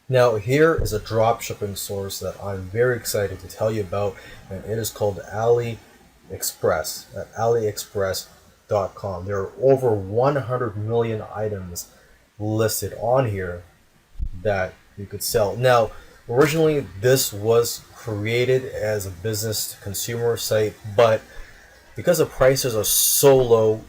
Now here is a drop shipping source that I'm very excited to tell you about, and it is called AliExpress at aliexpress.com. There are over 100 million items listed on here that you could sell. Now, originally this was created as a business to consumer site, but because the prices are so low,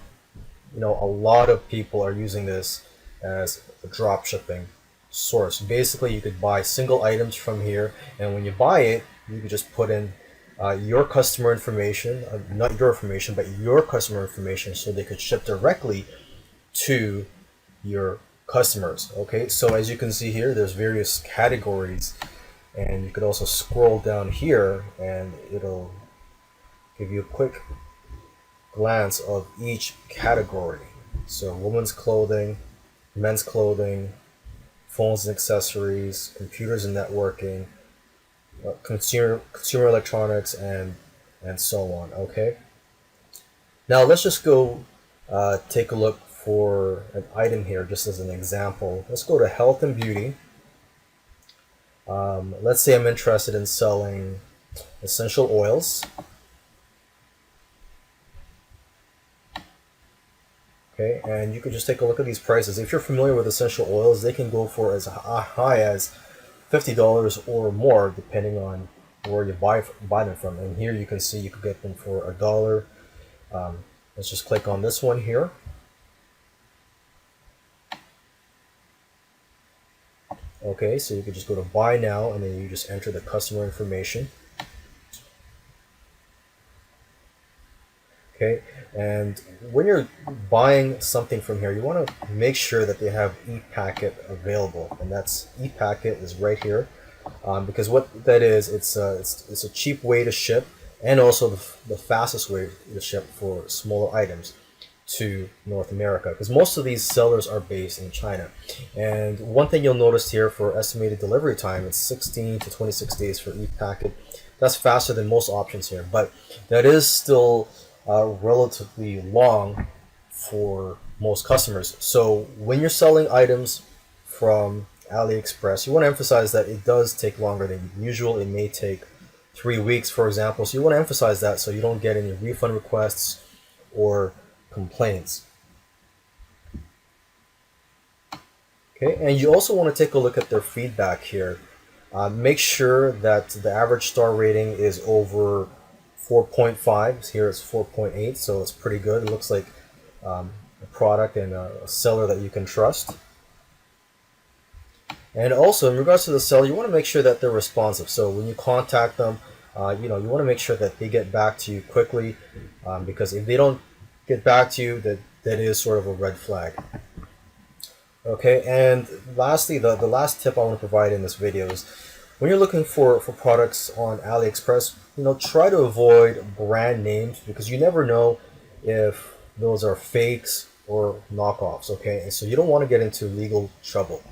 a lot of people are using this as a drop shipping source. Basically, you could buy single items from here, and when you buy it, you could just put in your customer information, not your information, but your customer information, so they could ship directly to your customers. Okay, so as you can see here, there's various categories, and you could also scroll down here, and it'll give you a quick glance of each category. So women's clothing, men's clothing, phones and accessories, computers and networking, consumer electronics, and so on. Okay. Now let's just go take a look for an item here, just as an example. Let's go to health and beauty. Let's say I'm interested in selling essential oils. Okay, and you can just take a look at these prices. If you're familiar with essential oils, they can go for as high as $50 or more, depending on where you buy them from. And here you can see you could get them for $1. Let's just click on this one here. Okay, so you could just go to buy now, and then you just enter the customer information. Okay, and when you're buying something from here, you want to make sure that they have e-packet available, and that's e-packet is right here, because what that is, it's a cheap way to ship, and also the fastest way to ship for smaller items to North America, because most of these sellers are based in China. And one thing you'll notice here, for estimated delivery time, it's 16 to 26 days for e-packet. That's faster than most options here, but that is still relatively long for most customers. So when you're selling items from AliExpress, you want to emphasize that it does take longer than usual. It may take 3 weeks, for example. So you want to emphasize that so you don't get any refund requests or complaints. Okay, and you also want to take a look at their feedback here. Make sure that the average star rating is over 4.5. Here it's 4.8, so it's pretty good. It looks like a product and a seller that you can trust. And also, in regards to the seller, you want to make sure that they're responsive. So when you contact them, you want to make sure that they get back to you quickly, because if they don't get back to you, that is sort of a red flag. Okay, and lastly, the last tip I want to provide in this video is, when you're looking for products on AliExpress, try to avoid brand names, because you never know if those are fakes or knockoffs. Okay, and so you don't want to get into legal trouble.